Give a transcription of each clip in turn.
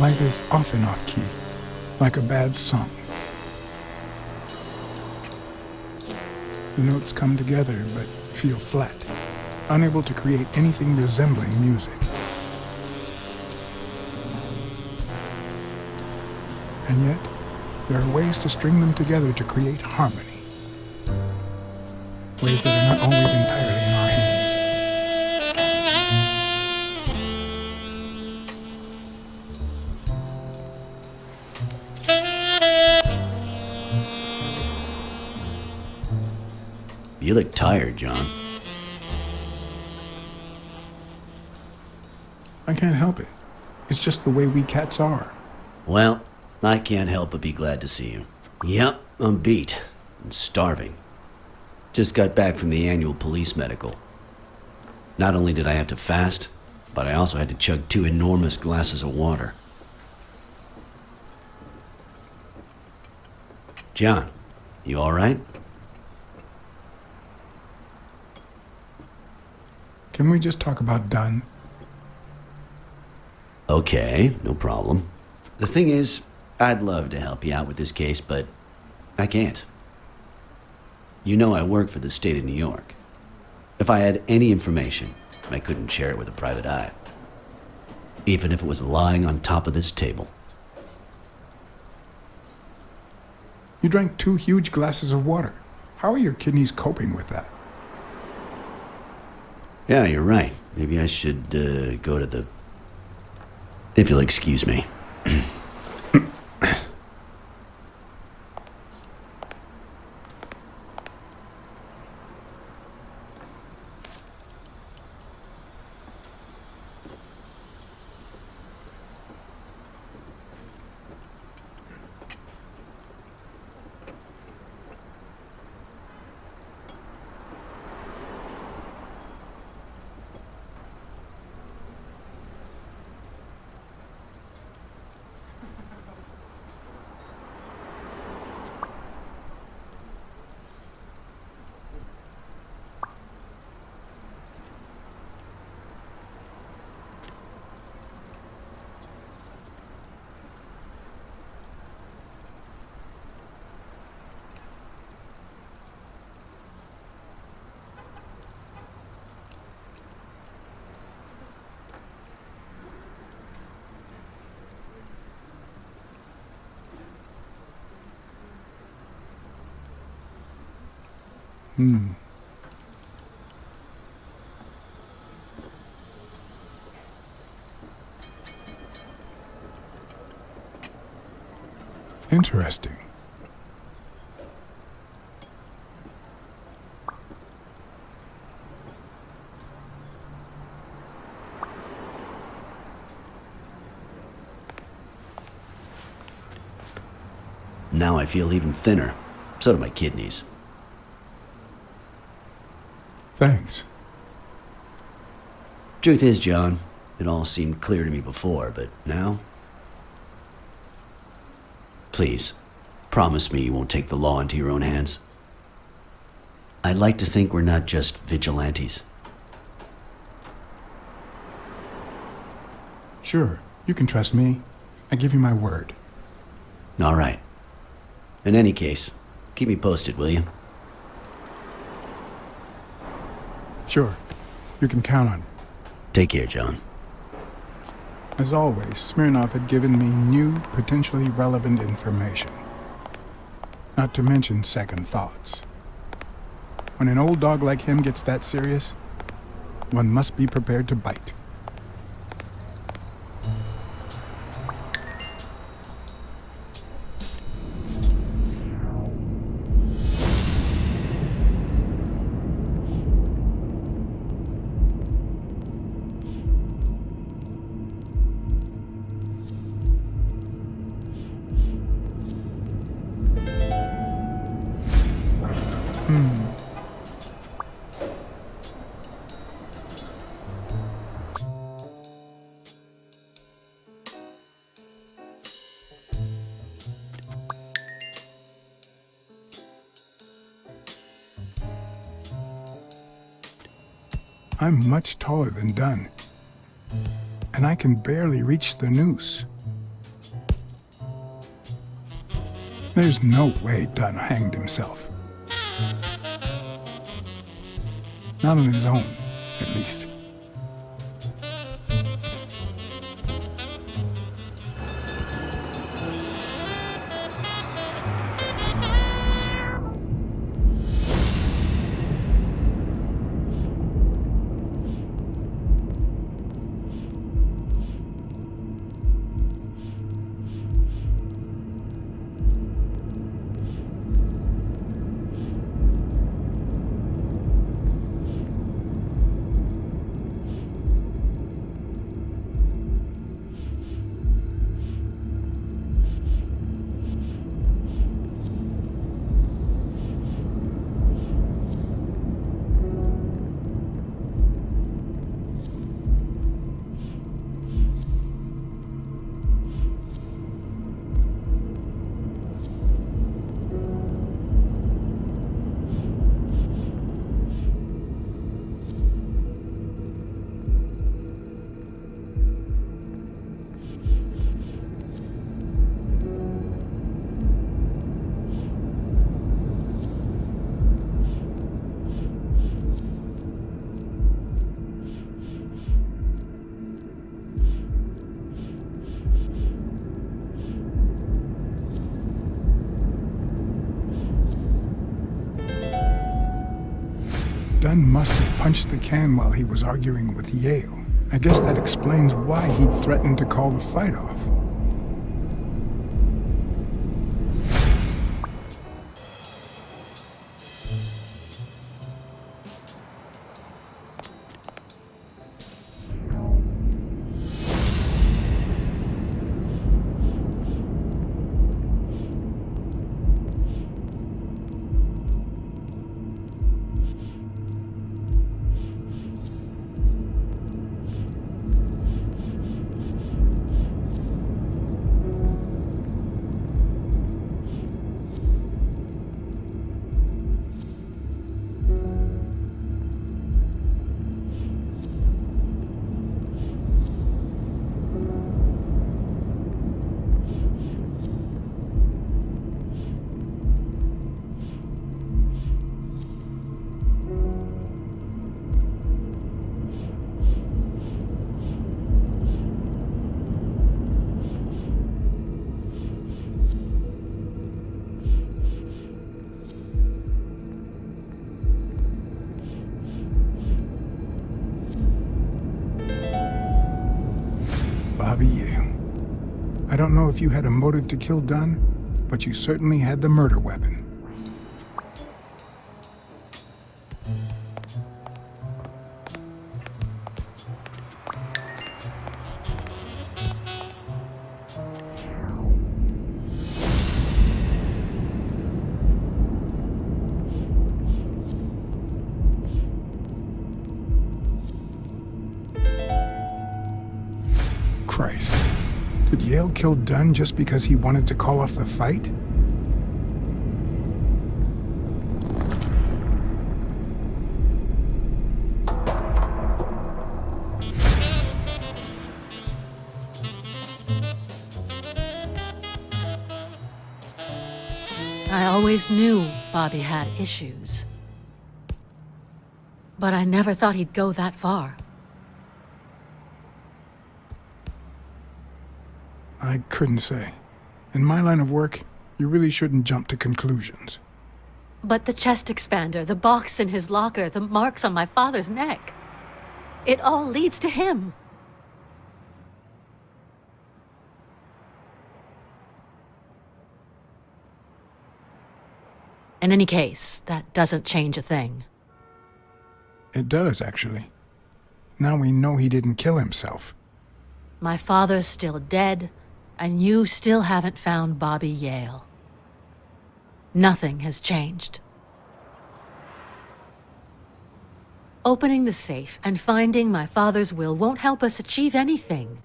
Life is often off-key, like a bad song. The notes come together but feel flat, unable to create anything resembling music. And yet, there are ways to string them together to create harmony. Ways that are not always entirely in our hands. You look tired, John. I can't help it. It's just the way we cats are. Well, I can't help but be glad to see you. Yep, I'm beat. I'm starving. Just got back from the annual police medical. Not only did I have to fast, but I also had to chug 2 enormous glasses of water. John, you all right? Can we just talk about Dunn? Okay, no problem. The thing is, I'd love to help you out with this case, but I can't. You know I work for the state of New York. If I had any information, I couldn't share it with a private eye. Even if it was lying on top of this table. You drank 2 huge glasses of water. How are your kidneys coping with that? Yeah, you're right. Maybe I should go to the... If you'll excuse me. Interesting. Now I feel even thinner. So do my kidneys. Thanks. Truth is, John, it all seemed clear to me before, but now... Please, promise me you won't take the law into your own hands. I'd like to think we're not just vigilantes. Sure, you can trust me. I give you my word. All right. In any case, keep me posted, will you? Sure, you can count on it. Take care, John. As always, Smirnov had given me new, potentially relevant information. Not to mention second thoughts. When an old dog like him gets that serious, one must be prepared to bite. I'm much taller than Dunn, and I can barely reach the noose. There's no way Dunn hanged himself. Not on his own, at least. Dunn must have punched the can while he was arguing with Yale. I guess that explains why he threatened to call the fight off. Bobby Yale. I don't know if you had a motive to kill Dunn, but you certainly had the murder weapon. Christ. Did Yale kill Dunn just because he wanted to call off the fight? I always knew Bobby had issues. But I never thought he'd go that far. I couldn't say. In my line of work, you really shouldn't jump to conclusions. But the chest expander, the box in his locker, the marks on my father's neck. It all leads to him. In any case, that doesn't change a thing. It does, actually. Now we know he didn't kill himself. My father's still dead, and you still haven't found Bobby Yale. Nothing has changed. Opening the safe and finding my father's will won't help us achieve anything.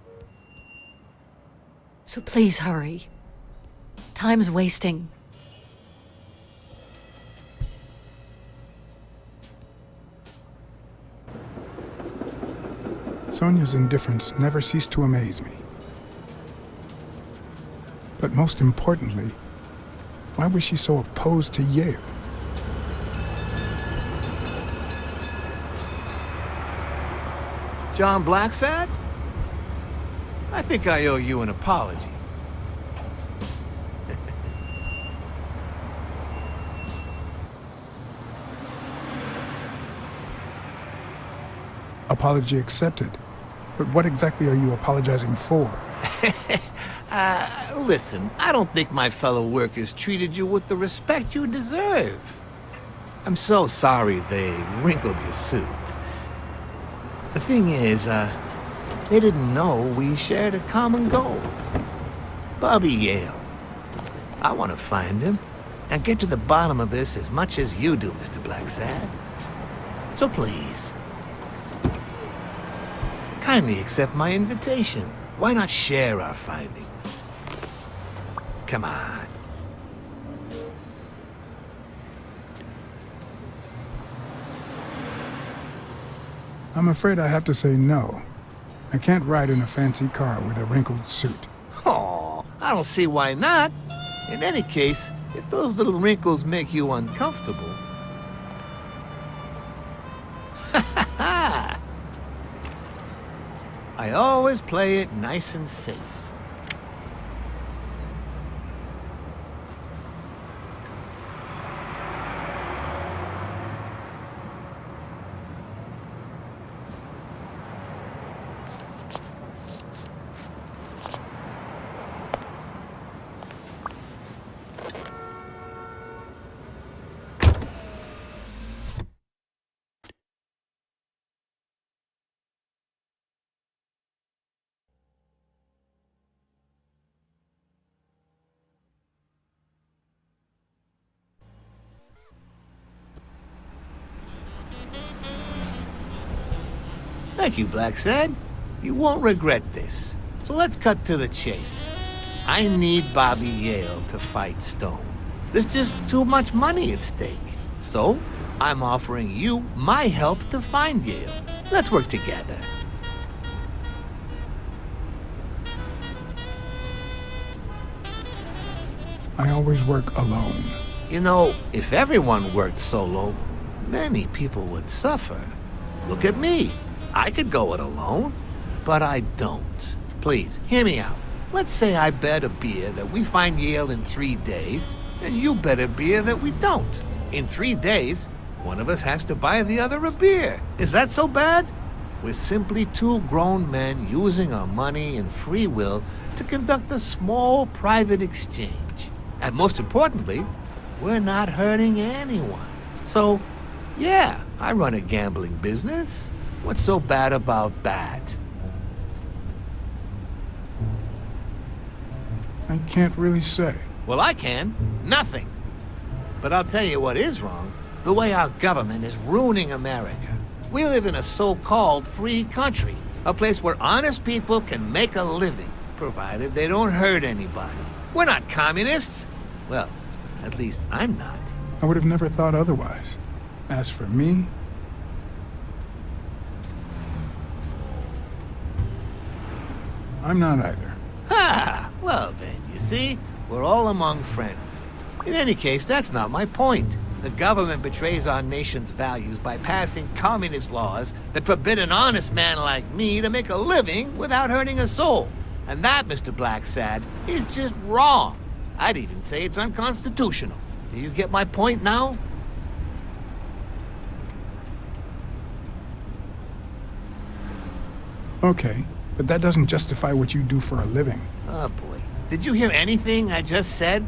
So please hurry. Time's wasting. Sonia's indifference never ceased to amaze me. But most importantly, Why was she so opposed to Yale? John Blacksad? I think I owe you an apology. Apology accepted. But what exactly are you apologizing for? Listen, I don't think my fellow workers treated you with the respect you deserve. I'm so sorry they wrinkled your suit. The thing is, they didn't know we shared a common goal. Bobby Yale. I want to find him and get to the bottom of this as much as you do, Mr. Blacksad. So please, kindly accept my invitation. Why not share our findings? Come on. I'm afraid I have to say no. I can't ride in a fancy car with a wrinkled suit. Oh, I don't see why not. In any case, if those little wrinkles make you uncomfortable. I always play it nice and safe. Thank you, Blacksad. You won't regret this. So let's cut to the chase. I need Bobby Yale to fight Stone. There's just too much money at stake. So, I'm offering you my help to find Yale. Let's work together. I always work alone. You know, if everyone worked solo, many people would suffer. Look at me. I could go it alone, but I don't. Please, hear me out. Let's say I bet a beer that we find Yale in 3 days, and you bet a beer that we don't. In 3 days, one of us has to buy the other a beer. Is that so bad? We're simply two grown men using our money and free will to conduct a small private exchange. And most importantly, we're not hurting anyone. So, yeah, I run a gambling business. What's so bad about that? I can't really say. Well, I can. Nothing. But I'll tell you what is wrong. The way our government is ruining America. We live in a so-called free country. A place where honest people can make a living, provided they don't hurt anybody. We're not communists. Well, at least I'm not. I would have never thought otherwise. As for me, I'm not either. Ha! Well then, you see, we're all among friends. In any case, that's not my point. The government betrays our nation's values by passing communist laws that forbid an honest man like me to make a living without hurting a soul. And that, Mr. Blacksad, is just wrong. I'd even say it's unconstitutional. Do you get my point now? Okay, but that doesn't justify what you do for a living. Oh boy. Did you hear anything I just said?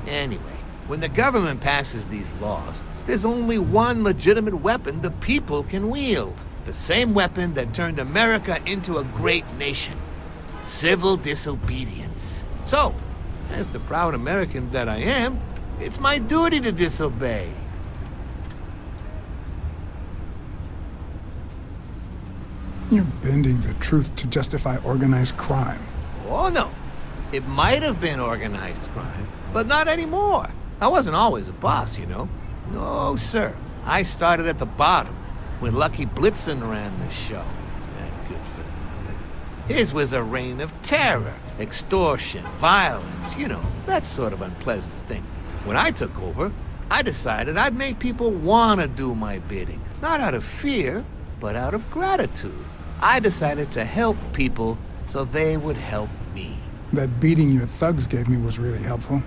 Anyway, when the government passes these laws, there's only one legitimate weapon the people can wield. The same weapon that turned America into a great nation. Civil disobedience. So, as the proud American that I am, it's my duty to disobey. You're bending the truth to justify organized crime. Oh no. It might have been organized crime, but not anymore. I wasn't always a boss, you know. No, sir. I started at the bottom when Lucky Blitzen ran the show. That good for nothing. His was a reign of terror, extortion, violence, you know, that sort of unpleasant thing. When I took over, I decided I'd make people want to do my bidding. Not out of fear, but out of gratitude. I decided to help people so they would help me. That beating your thugs gave me was really helpful.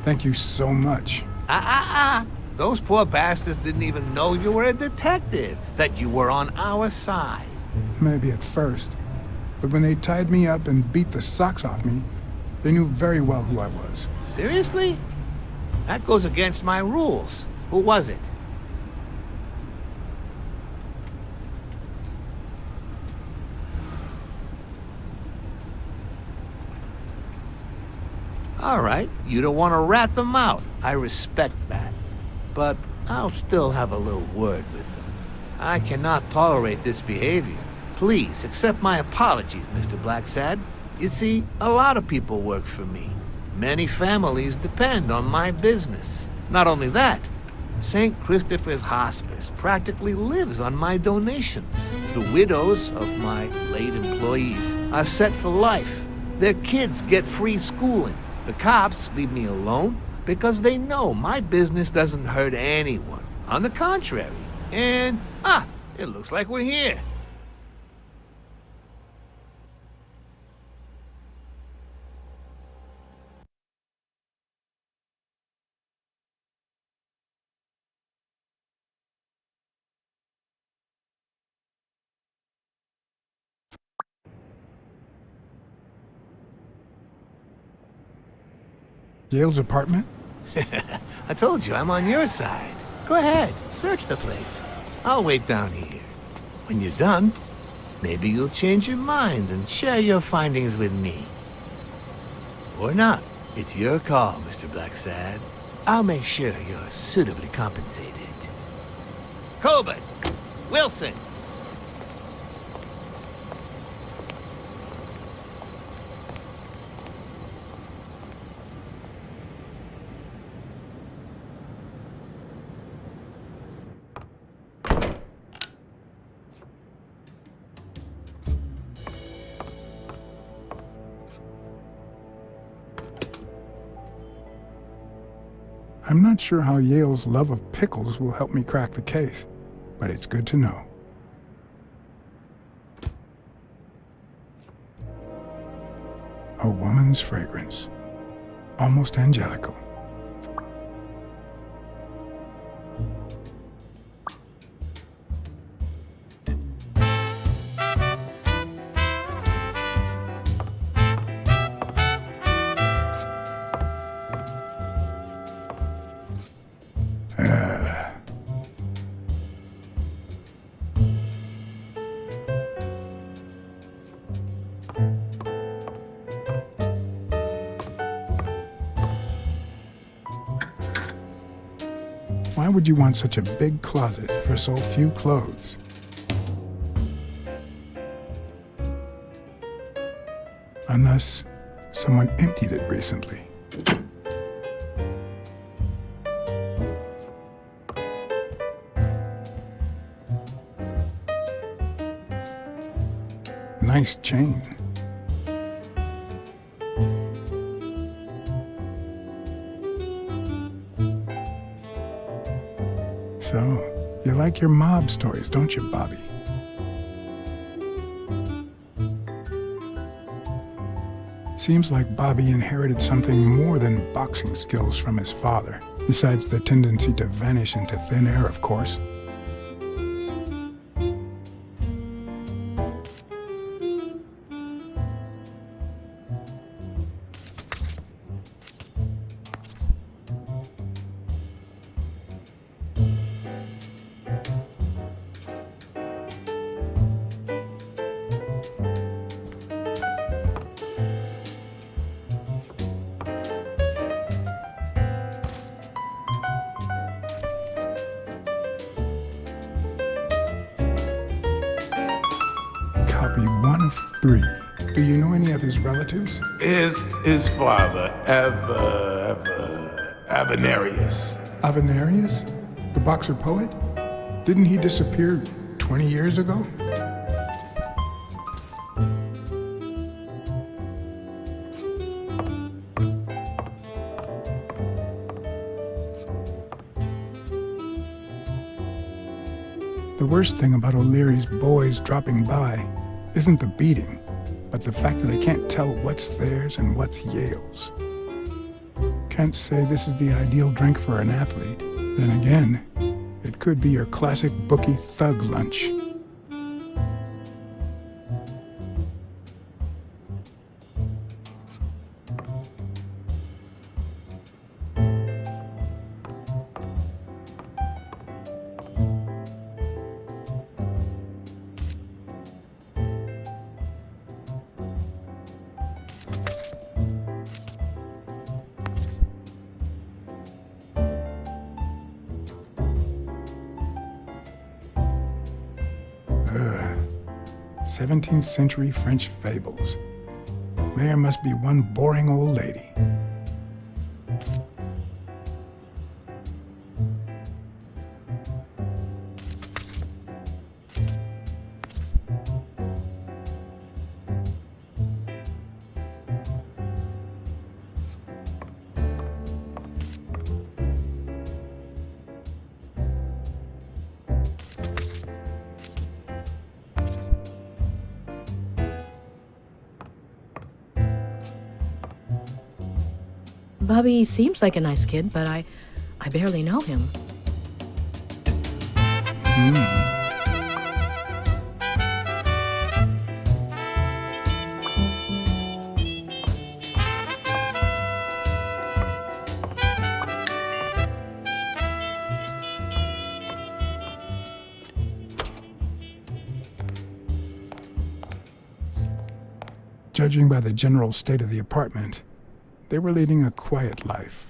Thank you so much. Those poor bastards didn't even know you were a detective, that you were on our side. Maybe at first. But when they tied me up and beat the socks off me, they knew very well who I was. Seriously? That goes against my rules. Who was it? All right, you don't want to rat them out. I respect that. But I'll still have a little word with them. I cannot tolerate this behavior. Please accept my apologies, Mr. Blacksad. You see, a lot of people work for me. Many families depend on my business. Not only that, St. Christopher's Hospice practically lives on my donations. The widows of my late employees are set for life. Their kids get free schooling. The cops leave me alone because they know my business doesn't hurt anyone. On the contrary. And, it looks like we're here. Yale's apartment? I told you I'm on your side. Go ahead, search the place. I'll wait down here. When you're done, maybe you'll change your mind and share your findings with me. Or not. It's your call, Mr. Blacksad. I'll make sure you're suitably compensated. Colbert! Wilson! I'm not sure how Yale's love of pickles will help me crack the case, but it's good to know. A woman's fragrance. Almost angelical. Why would you want such a big closet for so few clothes? Unless someone emptied it recently. Nice chain. So, you like your mob stories, don't you, Bobby? Seems like Bobby inherited something more than boxing skills from his father, besides the tendency to vanish into thin air, of course. Copy 1 of 3. Do you know any of his relatives? His father, Avenarius. Avenarius? The boxer poet? Didn't he disappear 20 years ago? worst thing about O'Leary's boys dropping by isn't the beating, but the fact that I can't tell what's theirs and what's Yale's. Can't say this is the ideal drink for an athlete. Then again, it could be your classic bookie thug lunch. Ugh. 17th century French fables. There must be one boring old lady. Bobby seems like a nice kid, but I barely know him. Judging by the general state of the apartment, they were leading a quiet life.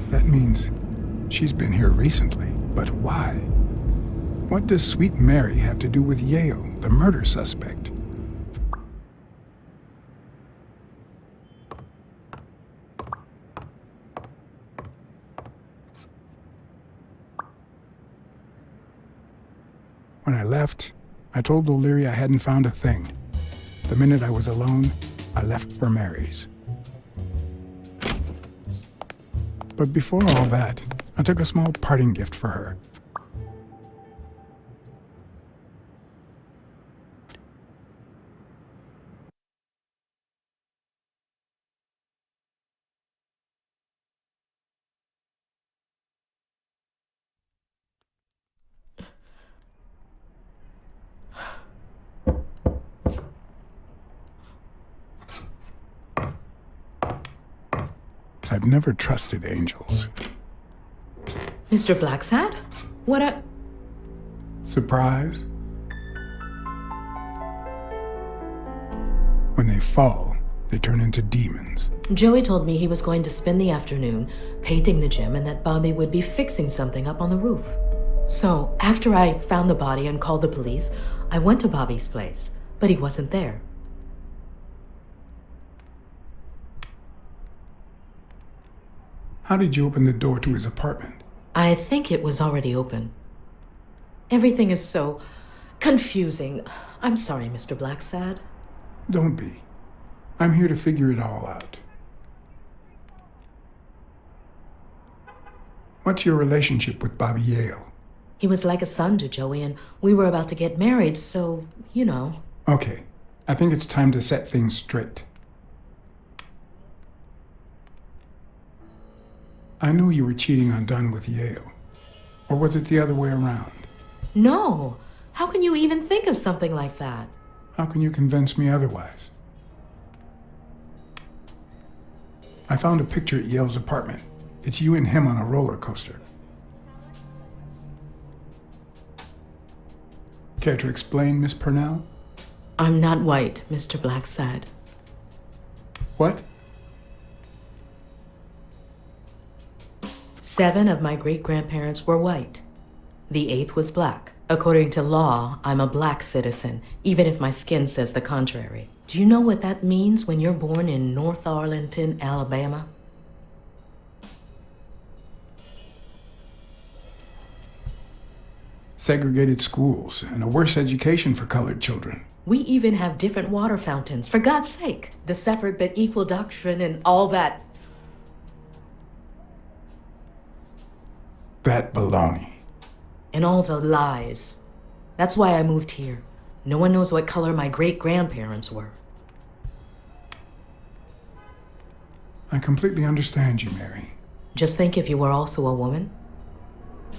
That means she's been here recently, but why? What does Sweet Mary have to do with Yale, the murder suspect? When I left, I told O'Leary I hadn't found a thing. The minute I was alone, I left for Mary's. But before all that, I took a small parting gift for her. I've never trusted angels. Mr. Blacksad? What a... Surprise? When they fall, they turn into demons. Joey told me he was going to spend the afternoon painting the gym and that Bobby would be fixing something up on the roof. So, after I found the body and called the police, I went to Bobby's place, but he wasn't there. How did you open the door to his apartment? I think it was already open. Everything is so confusing. I'm sorry, Mr. Blacksad. Don't be. I'm here to figure it all out. What's your relationship with Bobby Yale? He was like a son to Joey, and we were about to get married, so, you know. Okay, I think it's time to set things straight. I knew you were cheating on Dunn with Yale. Or was it the other way around? No. How can you even think of something like that? How can you convince me otherwise? I found a picture at Yale's apartment. It's you and him on a roller coaster. Care to explain, Miss Purnell? I'm not white, Mr. Blacksad. What? 7 of my great-grandparents were white. The 8th was black. According to law, I'm a black citizen, even if my skin says the contrary. Do you know what that means when you're born in North Arlington, Alabama? Segregated schools and a worse education for colored children. We even have different water fountains, for God's sake. The separate but equal doctrine and all that. That baloney. And all the lies. That's why I moved here. No one knows what color my great-grandparents were. I completely understand you, Mary. Just think if you were also a woman.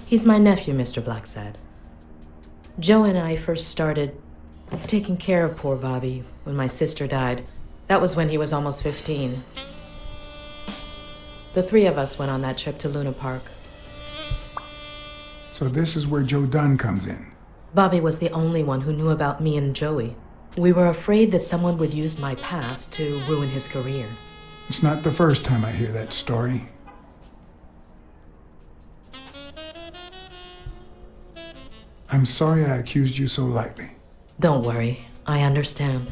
He's my nephew, Mr. Blacksad. Joe and I first started taking care of poor Bobby when my sister died. That was when he was almost 15. The three of us went on that trip to Luna Park. So this is where Joe Dunn comes in. Bobby was the only one who knew about me and Joey. We were afraid that someone would use my past to ruin his career. It's not the first time I hear that story. I'm sorry I accused you so lightly. Don't worry, I understand.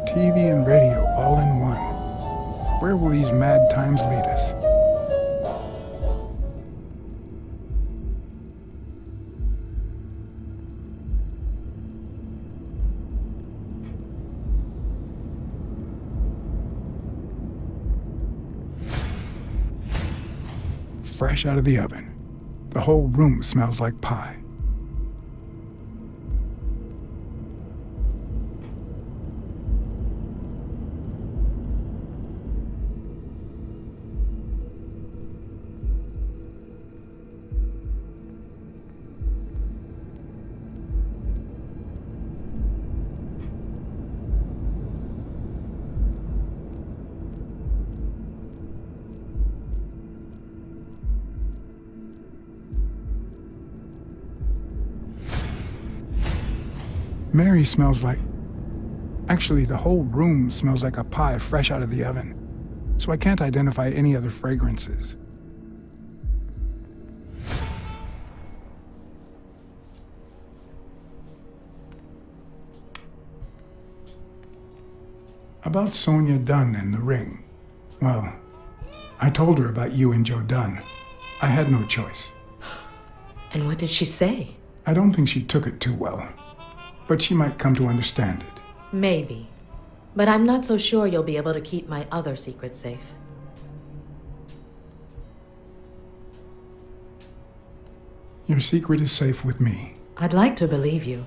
TV and radio all in one. Where will these mad times lead us? Fresh out of the oven. The whole room smells like pie. Mary smells like... Actually, the whole room smells like a pie fresh out of the oven, so I can't identify any other fragrances. About Sonia Dunn and the ring. Well, I told her about you and Joe Dunn. I had no choice. And what did she say? I don't think she took it too well, but she might come to understand it. Maybe. But I'm not so sure you'll be able to keep my other secrets safe. Your secret is safe with me. I'd like to believe you.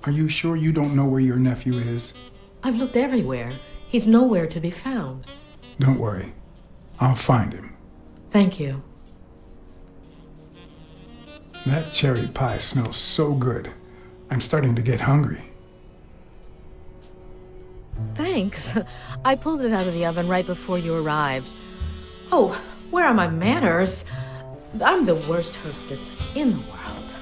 Are you sure you don't know where your nephew is? I've looked everywhere. He's nowhere to be found. Don't worry. I'll find him. Thank you. That cherry pie smells so good. I'm starting to get hungry. Thanks. I pulled it out of the oven right before you arrived. Oh, where are my manners? I'm the worst hostess in the world.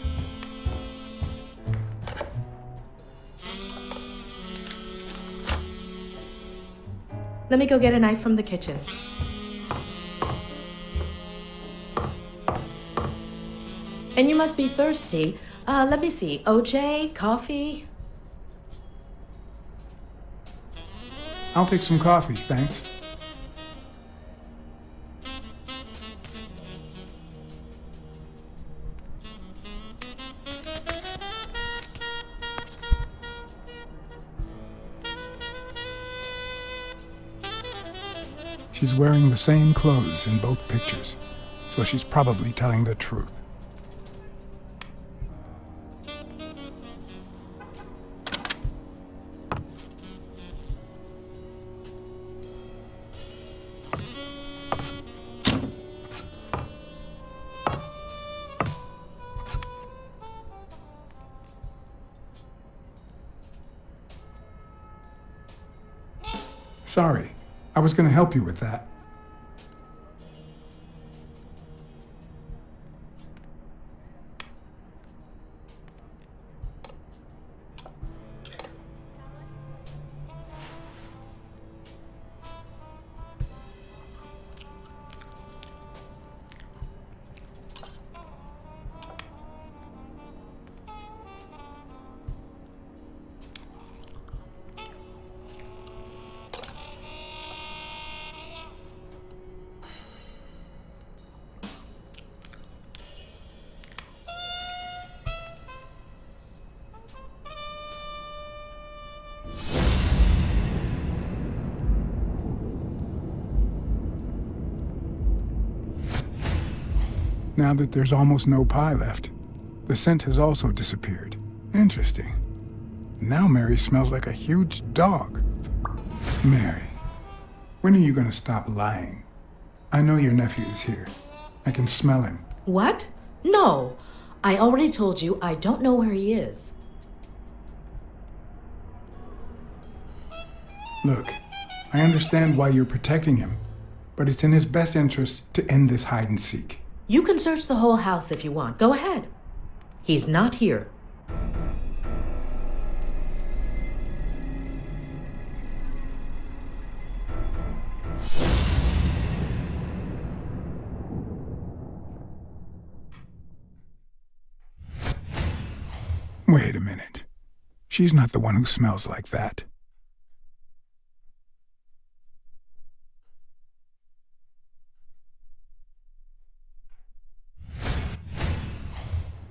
Let me go get a knife from the kitchen. And you must be thirsty. Let me see. OJ? Coffee? I'll take some coffee, thanks. She's wearing the same clothes in both pictures, so she's probably telling the truth. Sorry. I was going to help you with that. Now that there's almost no pie left, the scent has also disappeared. Interesting. Now Mary smells like a huge dog. Mary, when are you going to stop lying? I know your nephew is here. I can smell him. What? No. I already told you I don't know where he is. Look, I understand why you're protecting him, but it's in his best interest to end this hide and seek. You can search the whole house if you want. Go ahead. He's not here. Wait a minute. She's not the one who smells like that.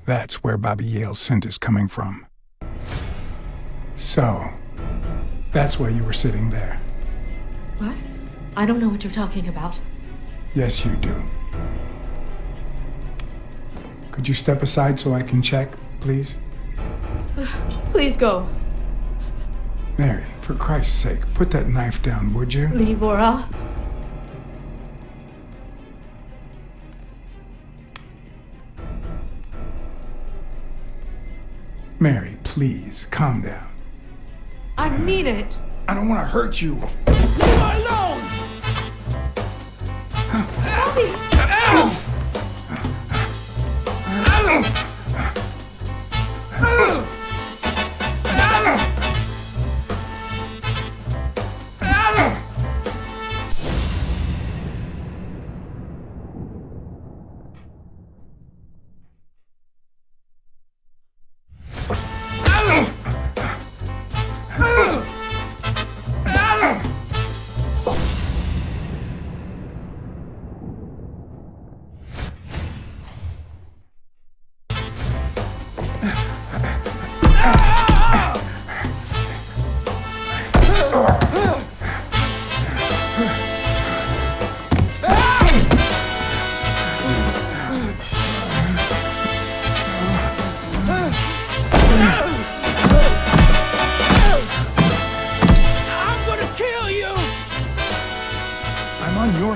That's where Bobby Yale's scent is coming from. So, that's why you were sitting there. What? I don't know what you're talking about. Yes, you do. Could you step aside so I can check, please? Please go. Mary, for Christ's sake, put that knife down, would you? Livora. Mary, please, calm down. I mean it. I don't want to hurt you.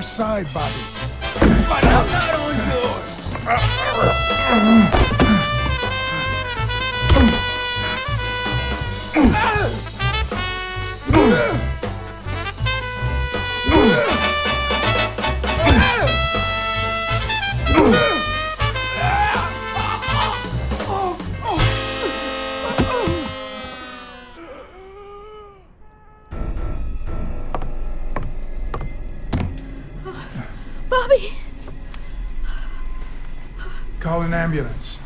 Side, Bobby. But I'm not on yours. Bobby! Call an ambulance.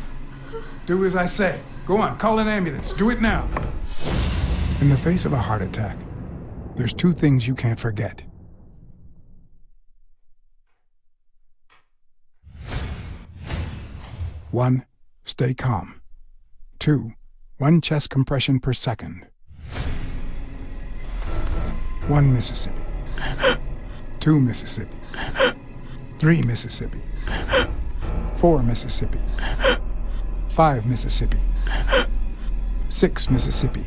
Do as I say. Go on, call an ambulance. Do it now. In the face of a heart attack, there's two things you can't forget. One, stay calm. Two, 1 chest compression per second. 1 Mississippi. 2 Mississippi. 3 Mississippi. 4 Mississippi. 5 Mississippi. 6 Mississippi.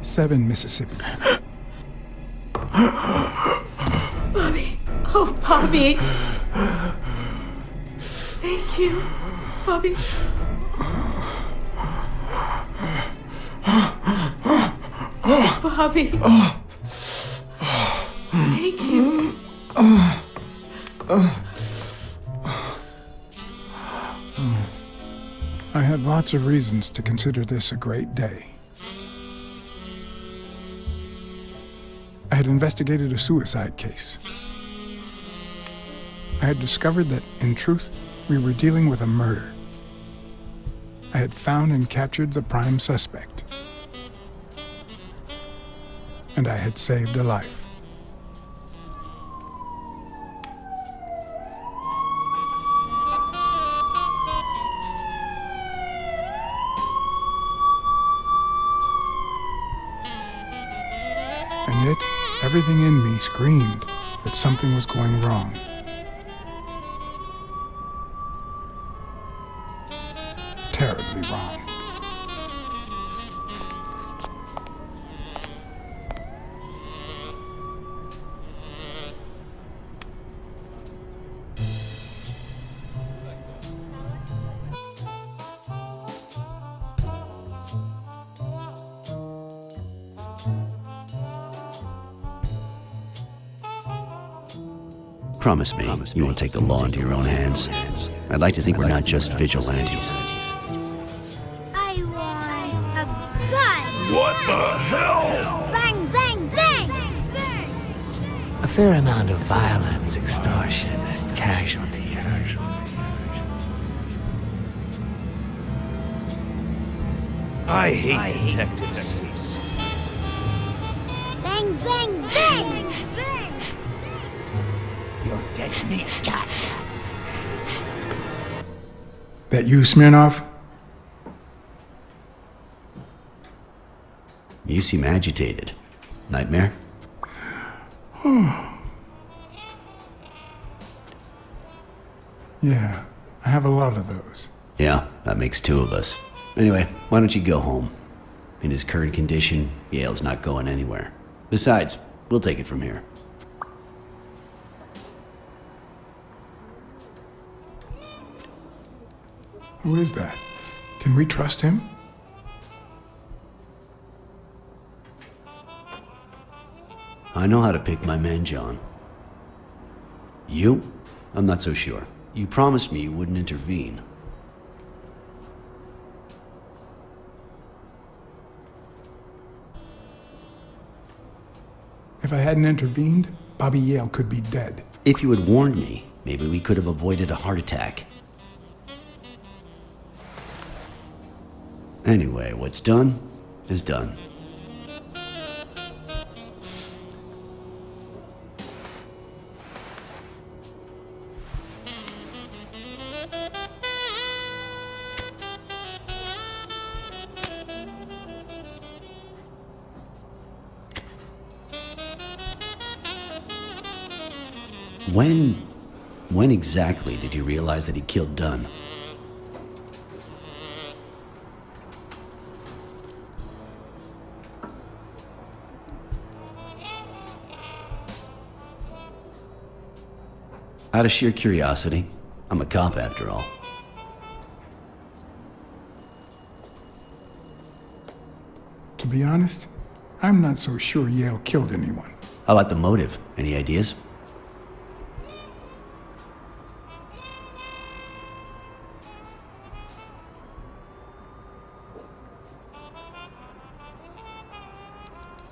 7 Mississippi. Bobby. Oh, Bobby. Thank you, Bobby. Bobby. lots of reasons to consider this a great day. I had investigated a suicide case. I had discovered that, in truth, we were dealing with a murder. I had found and captured the prime suspect. And I had saved a life. And yet, everything in me screamed that something was going wrong. Terribly wrong. Promise me you won't take the law into your own hands. I'd like to think we're not just vigilantes. I want a gun! What the hell? Bang, bang, bang! A fair amount of violence, extortion, and casualties. I hate detectives. Bang, bang, bang! You're dead meat, cat. That you, Smirnov? You seem agitated. Nightmare? Yeah, I have a lot of those. Yeah, that makes two of us. Anyway, why don't you go home? In his current condition, Yale's not going anywhere. Besides, we'll take it from here. Who is that? Can we trust him? I know how to pick my men, John. You? I'm not so sure. You promised me you wouldn't intervene. If I hadn't intervened, Bobby Yale could be dead. If you had warned me, maybe we could have avoided a heart attack. Anyway, what's done is done. When exactly did you realize that he killed Dunn? Out of sheer curiosity. I'm a cop after all. To be honest, I'm not so sure Yale killed anyone. How about the motive? Any ideas?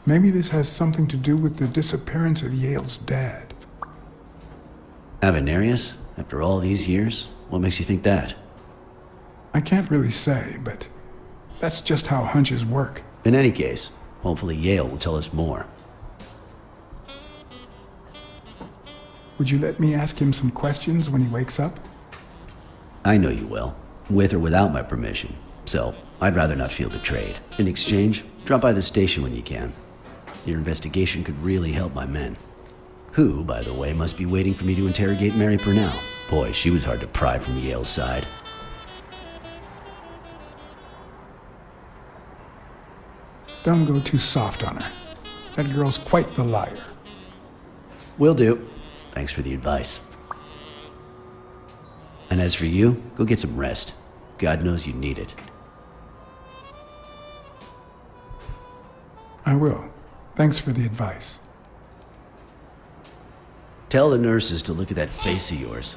Maybe this has something to do with the disappearance of Yale's dad. Avenarius? After all these years? What makes you think that? I can't really say, but that's just how hunches work. In any case, hopefully Yale will tell us more. Would you let me ask him some questions when he wakes up? I know you will, with or without my permission, so I'd rather not feel betrayed. In exchange, drop by the station when you can. Your investigation could really help my men. Who, by the way, must be waiting for me to interrogate Mary Purnell. Boy, she was hard to pry from Yale's side. Don't go too soft on her. That girl's quite the liar. Will do. Thanks for the advice. And as for you, go get some rest. God knows you need it. I will. Thanks for the advice. Tell the nurses to look at that face of yours.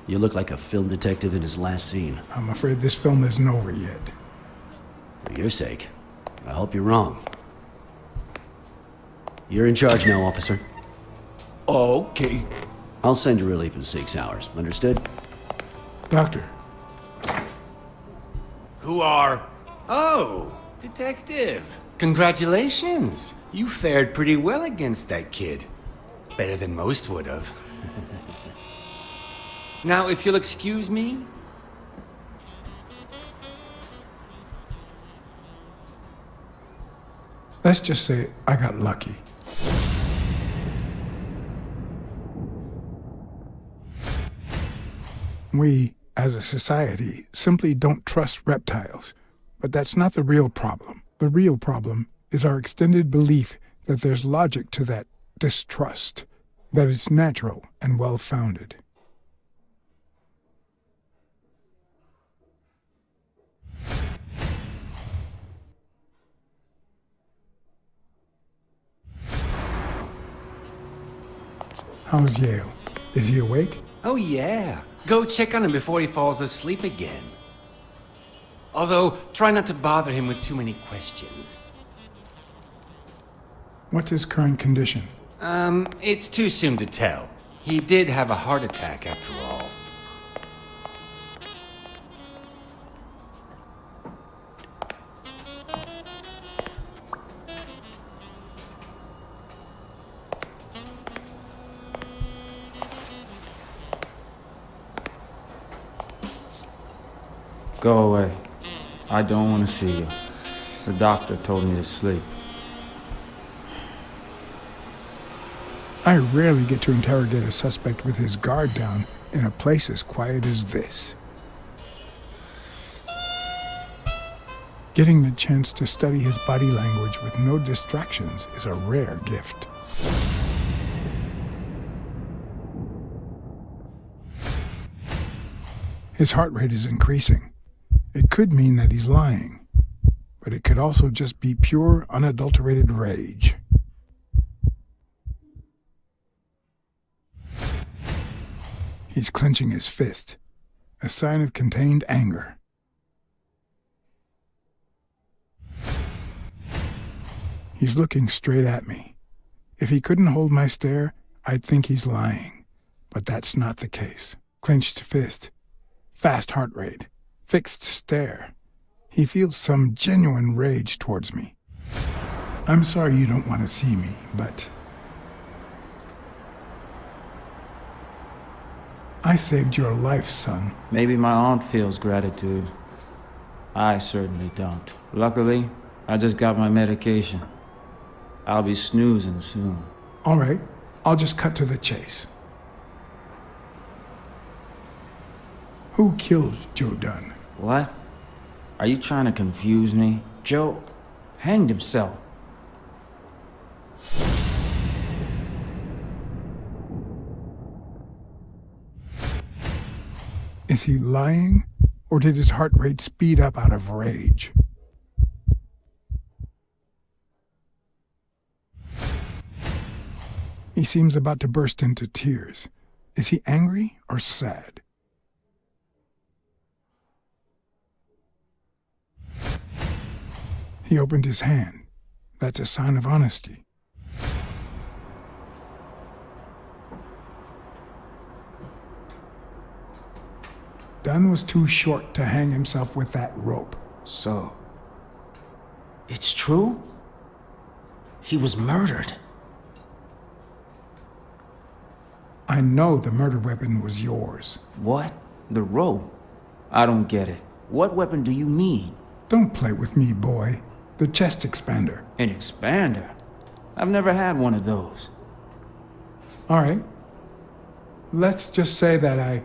You look like a film detective in his last scene. I'm afraid this film isn't over yet. For your sake, I hope you're wrong. You're in charge now, officer. Okay. I'll send you relief in 6 hours. Understood? Doctor, Who are? Oh, detective. Congratulations. You fared pretty well against that kid. Better than most would have. Now, if you'll excuse me. let's just say I got lucky. We, as a society, simply don't trust reptiles. But that's not the real problem. The real problem is our extended belief that there's logic to that distrust, that it's natural and well-founded. How's Yale? Is he awake? Oh, yeah. Go check on him before he falls asleep again. Although, try not to bother him with too many questions. What's his current condition? It's too soon to tell. He did have a heart attack after all. Go away. I don't want to see you. The doctor told me to sleep. I rarely get to interrogate a suspect with his guard down in a place as quiet as this. Getting the chance to study his body language with no distractions is a rare gift. His heart rate is increasing. It could mean that he's lying, but it could also just be pure, unadulterated rage. He's clenching his fist, a sign of contained anger. He's looking straight at me. If he couldn't hold my stare, I'd think he's lying, but that's not the case. Clenched fist, fast heart rate, fixed stare. He feels some genuine rage towards me. I'm sorry you don't want to see me, but I saved your life, son. Maybe my aunt feels gratitude. I certainly don't. Luckily, I just got my medication. I'll be snoozing soon. All right, I'll just cut to the chase. Who killed Joe Dunn? What? Are you trying to confuse me? Joe hanged himself. Is he lying, or did his heart rate speed up out of rage? He seems about to burst into tears. Is he angry or sad? He opened his hand. That's a sign of honesty. Dunn was too short to hang himself with that rope. So, it's true? He was murdered. I know the murder weapon was yours. What? The rope? I don't get it. What weapon do you mean? Don't play with me, boy. The chest expander. An expander? I've never had one of those. All right. Let's just say that I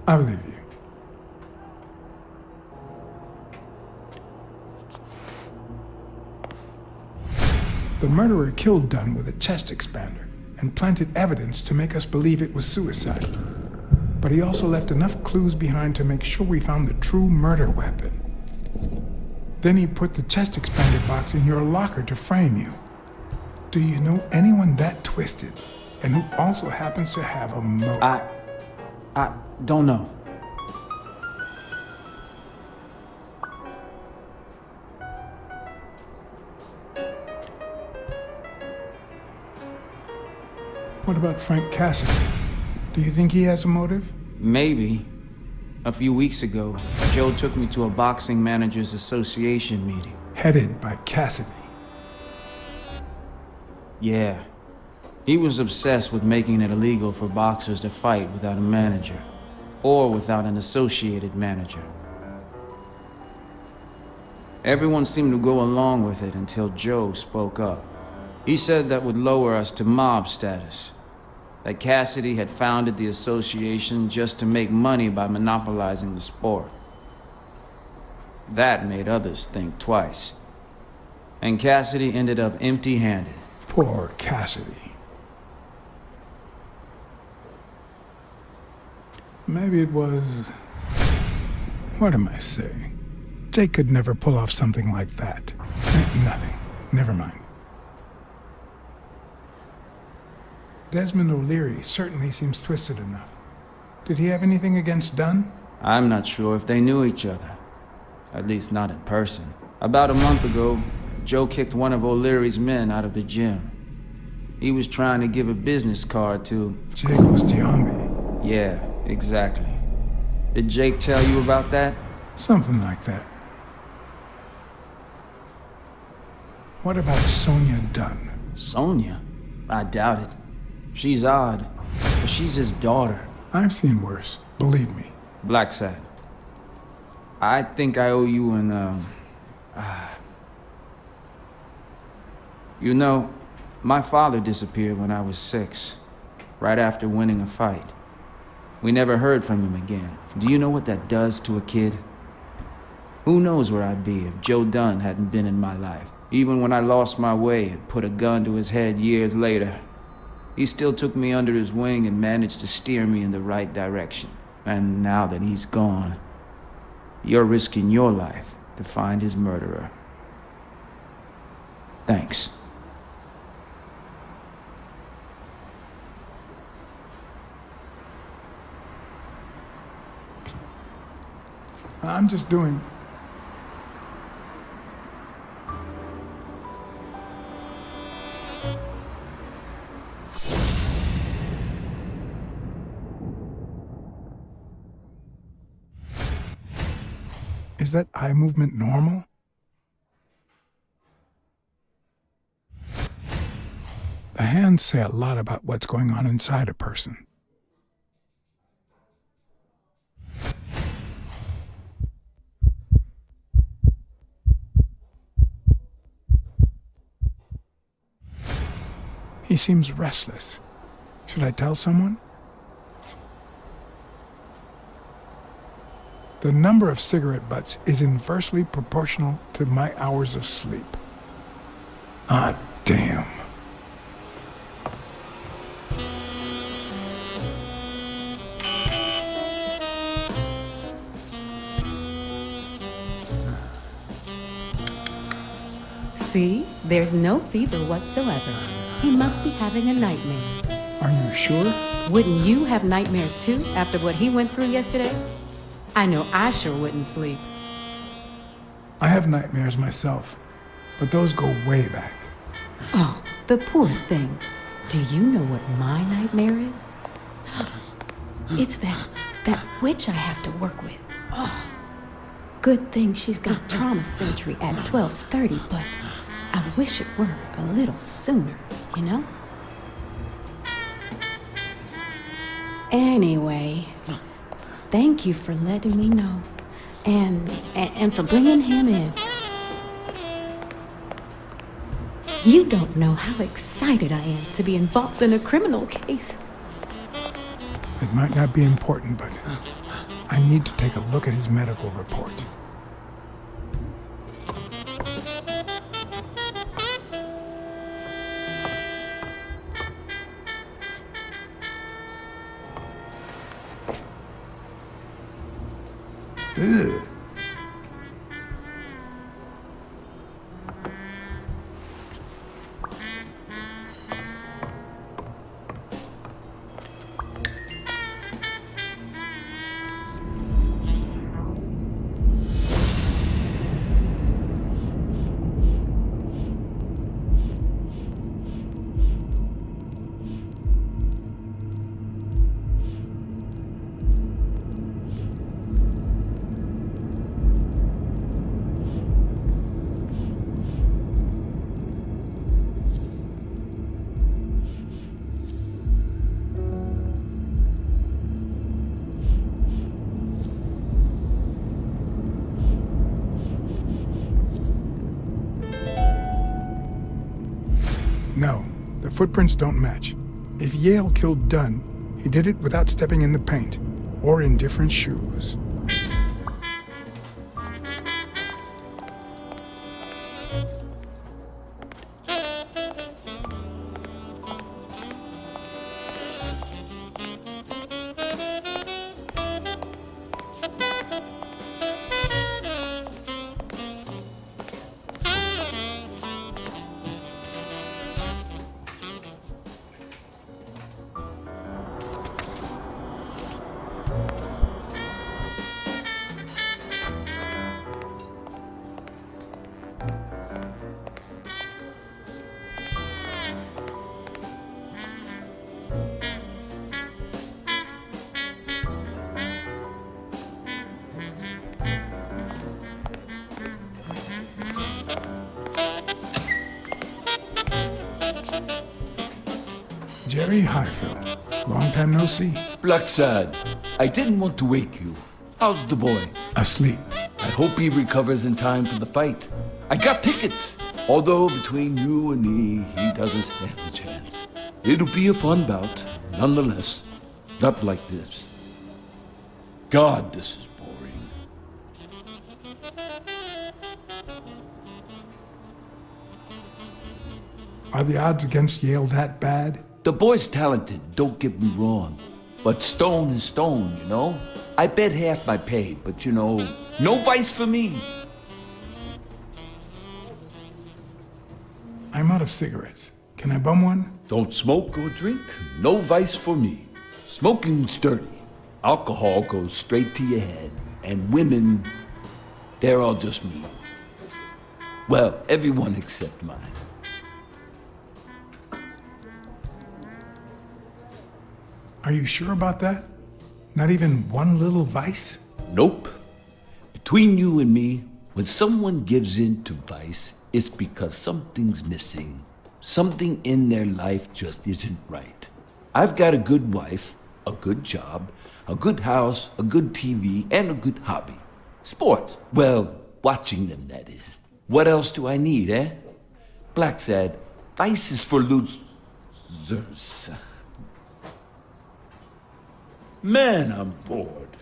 believe you. The murderer killed Dunn with a chest expander and planted evidence to make us believe it was suicide. But he also left enough clues behind to make sure we found the true murder weapon. Then he put the chest expander box in your locker to frame you. Do you know anyone that twisted and who also happens to have a motive? Don't know. What about Frank Cassidy? Do you think he has a motive? Maybe. A few weeks ago, Joe took me to a boxing managers association meeting. Headed by Cassidy. Yeah. He was obsessed with making it illegal for boxers to fight without a manager, or without an associated manager. Everyone seemed to go along with it until Joe spoke up. He said that would lower us to mob status. That Cassidy had founded the association just to make money by monopolizing the sport. That made others think twice. And Cassidy ended up empty-handed. Poor Cassidy. Maybe it was... What am I saying? Jake could never pull off something like that. Nothing. Never mind. Desmond O'Leary certainly seems twisted enough. Did he have anything against Dunn? I'm not sure if they knew each other. At least not in person. About a month ago, Joe kicked one of O'Leary's men out of the gym. He was trying to give a business card to... Jake was Giambi. Yeah, exactly. Did Jake tell you about that? Something like that. What about Sonia Dunn? Sonia? I doubt it. She's odd, but she's his daughter. I've seen worse, believe me. Blacksad. I think I owe you an, You know, my father disappeared when I was 6, right after winning a fight. We never heard from him again. Do you know what that does to a kid? Who knows where I'd be if Joe Dunn hadn't been in my life. Even when I lost my way and put a gun to his head years later, he still took me under his wing and managed to steer me in the right direction. And now that he's gone, you're risking your life to find his murderer. Thanks. I'm just doing... Is that eye movement normal? The hands say a lot about what's going on inside a person. He seems restless. Should I tell someone? The number of cigarette butts is inversely proportional to my hours of sleep. Ah, damn. See? There's no fever whatsoever. He must be having a nightmare. Are you sure? Wouldn't you have nightmares too, after what he went through yesterday? I know I sure wouldn't sleep. I have nightmares myself, but those go way back. Oh, the poor thing. Do you know what my nightmare is? It's that witch I have to work with. Oh. Good thing she's got trauma surgery at 12:30, but I wish it were a little sooner, you know? Anyway, thank you for letting me know, and for bringing him in. You don't know how excited I am to be involved in a criminal case. It might not be important, but I need to take a look at his medical report. Ugh. No, the footprints don't match. If Yale killed Dunn, he did it without stepping in the paint, or in different shoes. Jerry Highfield. Long time no see. Blacksad, I didn't want to wake you. How's the boy? Asleep. I hope he recovers in time for the fight. I got tickets. Although between you and me, he doesn't stand a chance. It'll be a fun bout, nonetheless. Not like this. God, this is boring. Are the odds against Yale that bad? The boy's talented, don't get me wrong. But stone is stone, you know? I bet half my pay, but you know, no vice for me. I'm out of cigarettes. Can I bum one? Don't smoke or drink, no vice for me. Smoking's dirty. Alcohol goes straight to your head. And women, they're all just me. Well, everyone except mine. Are you sure about that? Not even one little vice? Nope. Between you and me, when someone gives in to vice, it's because something's missing. Something in their life just isn't right. I've got a good wife, a good job, a good house, a good TV, and a good hobby. Sports. Well, watching them, that is. What else do I need, eh? Blacksad, vice is for losers. Man, I'm bored.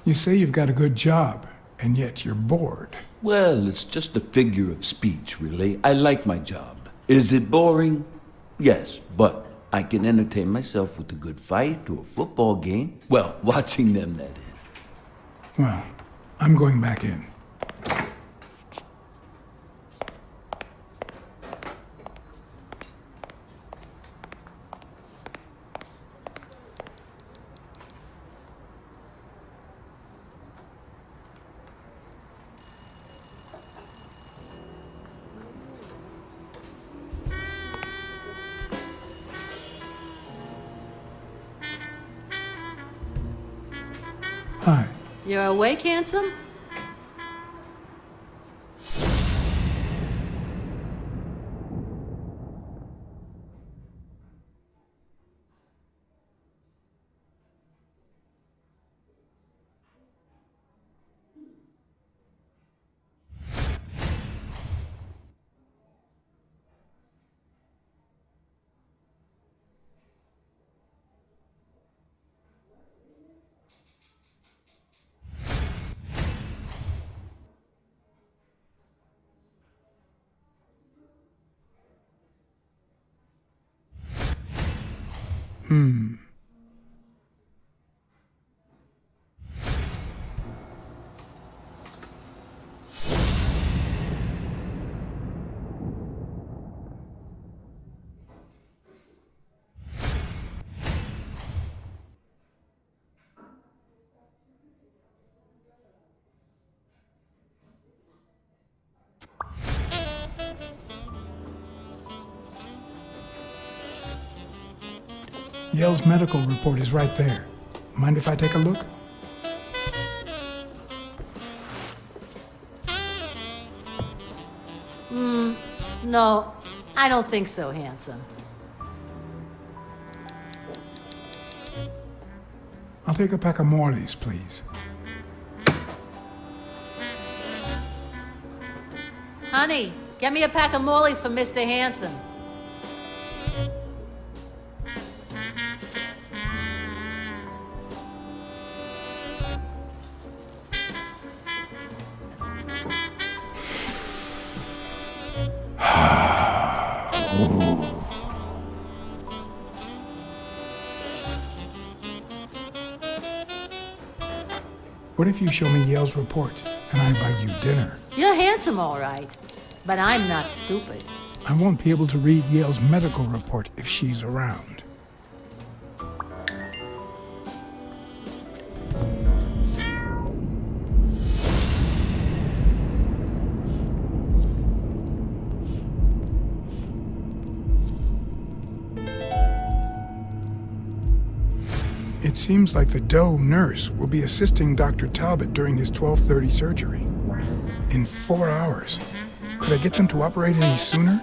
You say you've got a good job, and yet you're bored. Well, it's just a figure of speech, really. I like my job. Is it boring? Yes, but I can entertain myself with a good fight or a football game. Well, watching them, that is. Well, I'm going back in. Hi. You're awake, handsome? Yale's medical report is right there. Mind if I take a look? No, I don't think so, handsome. I'll take a pack of Morleys, please. Honey, Get me a pack of Morleys for Mr. Hanson. What if you show me Yale's report and I buy you dinner? You're handsome, all right, but I'm not stupid. I won't be able to read Yale's medical report if she's around. It seems like the Doe nurse will be assisting Dr. Talbot during his 12:30 surgery. In 4 hours. Could I get them to operate any sooner?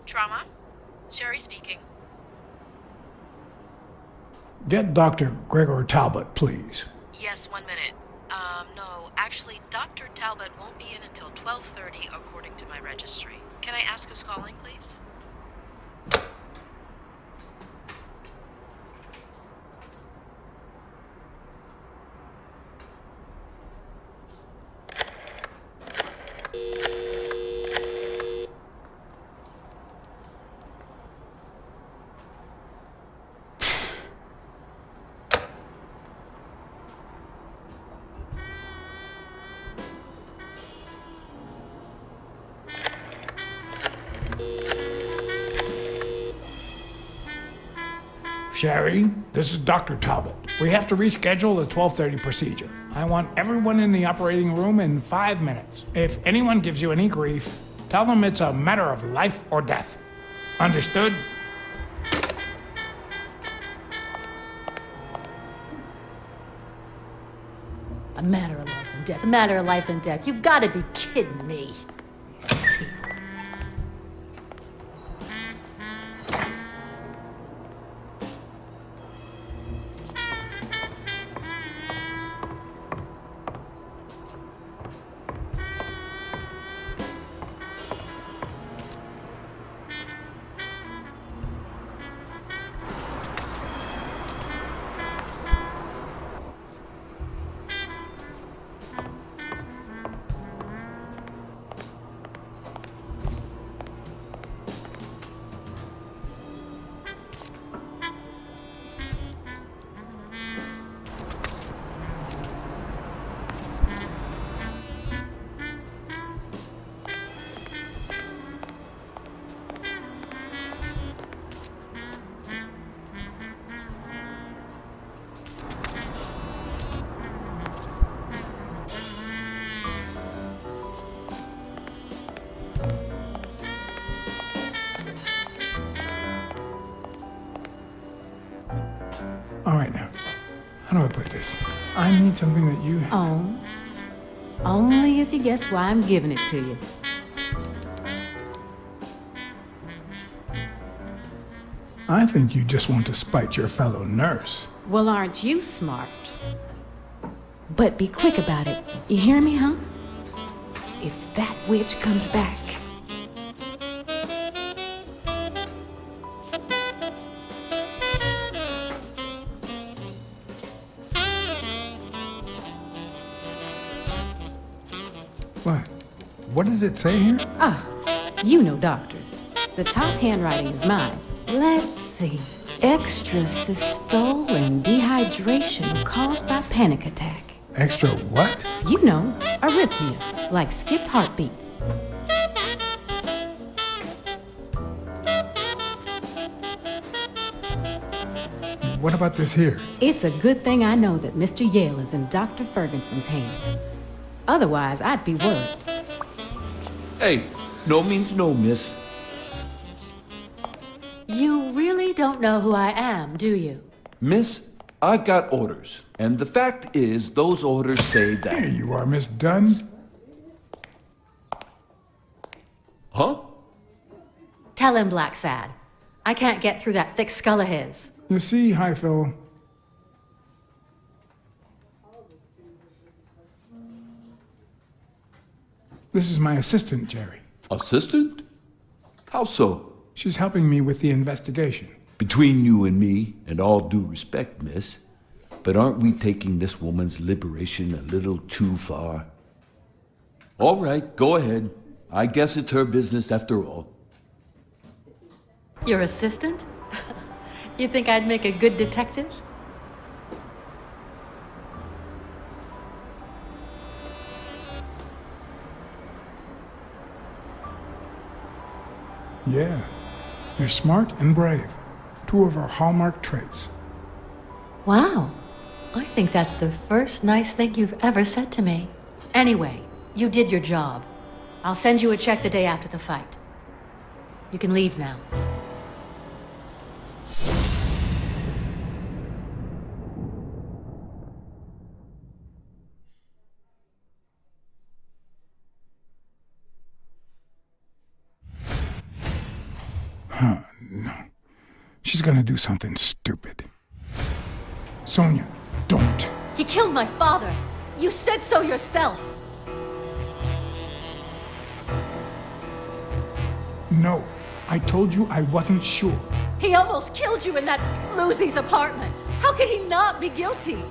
Trauma? Sherry speaking. Get Dr. Gregor Talbot, please. Yes, 1 minute. No, actually, Dr. Talbot won't be in until 12:30 according to my registry. Can I ask who's calling, please? Sherry, this is Dr. Talbot. We have to reschedule the 12:30 procedure. I want everyone in the operating room in 5 minutes. If anyone gives you any grief, tell them it's a matter of life or death. Understood? A matter of life and death. A matter of life and death. You gotta be kidding me. All right now, how do I put this? I need something that you... Oh, only if you guess why I'm giving it to you. I think you just want to spite your fellow nurse. Well, aren't you smart? But be quick about it. You hear me, huh? If that witch comes back. What? What does it say here? Ah, you know doctors. The top handwriting is mine. Let's see. Extra systole and dehydration caused by panic attack. Extra what? You know, arrhythmia, like skipped heartbeats. What about this here? It's a good thing I know that Mr. Yale is in Dr. Ferguson's hands. Otherwise, I'd be worried. Hey, no means no, miss. You really don't know who I am, do you? Miss, I've got orders. And the fact is, those orders say Here that... you are, Miss Dunn. Huh? Tell him, Blacksad. I can't get through that thick skull of his. You see, Highfill, this is my assistant, Jerry. Assistant? How so? She's helping me with the investigation. Between you and me, and all due respect, miss, but aren't we taking this woman's liberation a little too far? All right, go ahead. I guess it's her business after all. Your assistant? You think I'd make a good detective? Yeah, you're smart and brave. Two of our hallmark traits. Wow. I think that's the first nice thing you've ever said to me. Anyway, you did your job. I'll send you a check the day after the fight. You can leave now. No. She's gonna do something stupid. Sonia, don't. He killed my father. You said so yourself. No, I told you I wasn't sure. He almost killed you in that floozy's apartment. How could he not be guilty?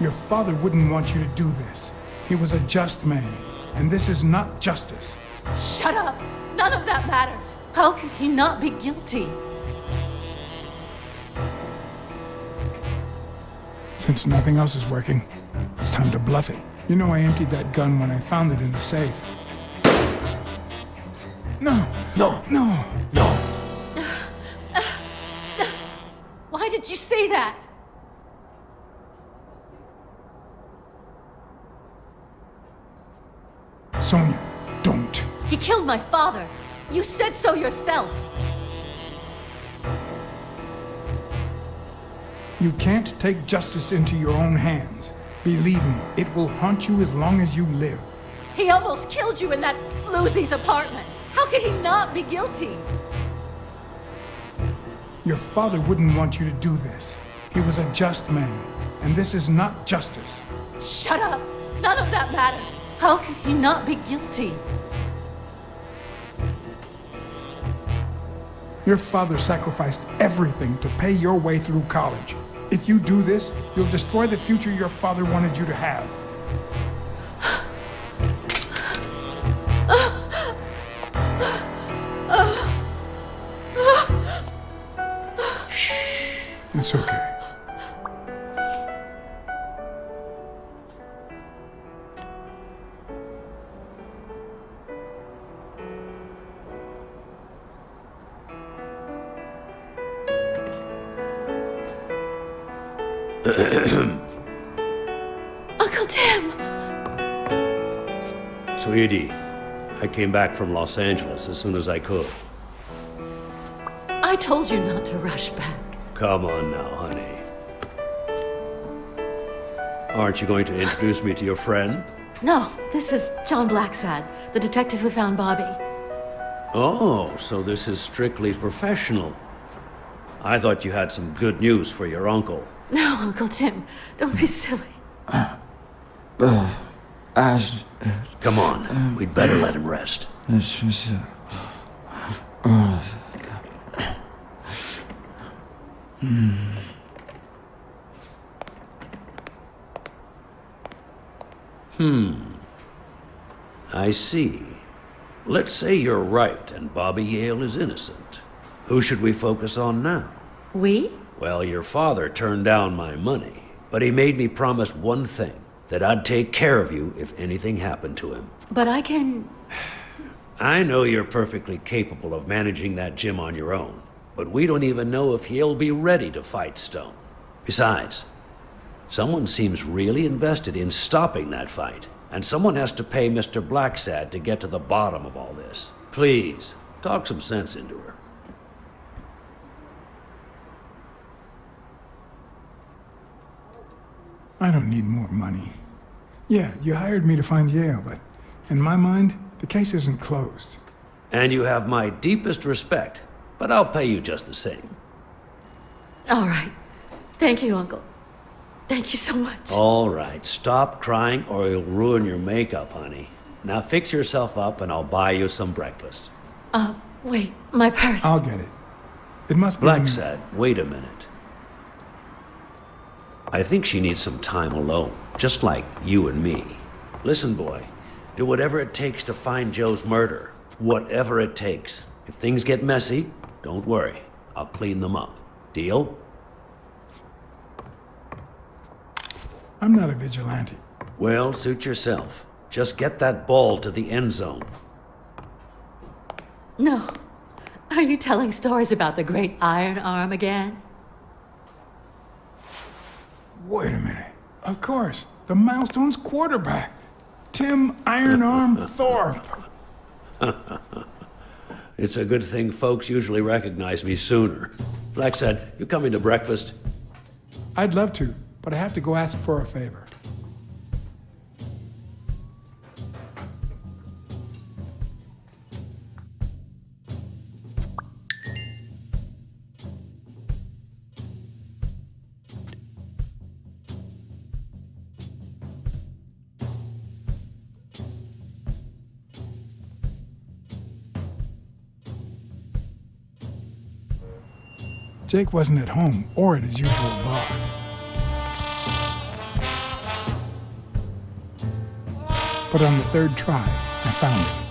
Your father wouldn't want you to do this. He was a just man, and this is not justice. Shut up! None of that matters. How could he not be guilty? Since nothing else is working, it's time to bluff it. You know I emptied that gun when I found it in the safe. No. No. No. No. Why did you say that? Sonia, don't. He killed my father. You said so yourself. You can't take justice into your own hands. Believe me, it will haunt you as long as you live. He almost killed you in that floozy's apartment. How could he not be guilty? Your father wouldn't want you to do this. He was a just man, and this is not justice. Shut up! None of that matters. How could he not be guilty? Your father sacrificed everything to pay your way through college. If you do this, you'll destroy the future your father wanted you to have. Shh. It's okay. Uncle Tim! Sweetie, I came back from Los Angeles as soon as I could. I told you not to rush back. Come on now, honey. Aren't you going to introduce me to your friend? No, this is John Blacksad, the detective who found Bobby. Oh, so this is strictly professional. I thought you had some good news for your uncle. No, Uncle Tim, don't be silly. Come on, we'd better let him rest. I see. Let's say you're right and Bobby Yale is innocent. Who should we focus on now? We? Well, your father turned down my money, but he made me promise one thing, that I'd take care of you if anything happened to him. But I can... I know you're perfectly capable of managing that gym on your own, but we don't even know if he'll be ready to fight Stone. Besides, someone seems really invested in stopping that fight, and someone has to pay Mr. Blacksad to get to the bottom of all this. Please, talk some sense into her. I don't need more money. Yeah, you hired me to find Yale, but in my mind, the case isn't closed. And you have my deepest respect, but I'll pay you just the same. All right. Thank you, Uncle. Thank you so much. All right, stop crying or you'll ruin your makeup, honey. Now fix yourself up and I'll buy you some breakfast. Wait, my purse. I'll get it. It must be... Blacksad, wait a minute. I think she needs some time alone, just like you and me. Listen, boy, do whatever it takes to find Joe's murder. Whatever it takes. If things get messy, don't worry. I'll clean them up. Deal? I'm not a vigilante. Well, suit yourself. Just get that ball to the end zone. No. Are you telling stories about the great iron arm again? Wait a minute. Of course. The Milestones quarterback. Tim Iron Arm Thorpe. It's a good thing folks usually recognize me sooner. Blacksad, you coming to breakfast? I'd love to, but I have to go ask for a favor. Jake wasn't at home or at his usual bar. But on the third try, I found him.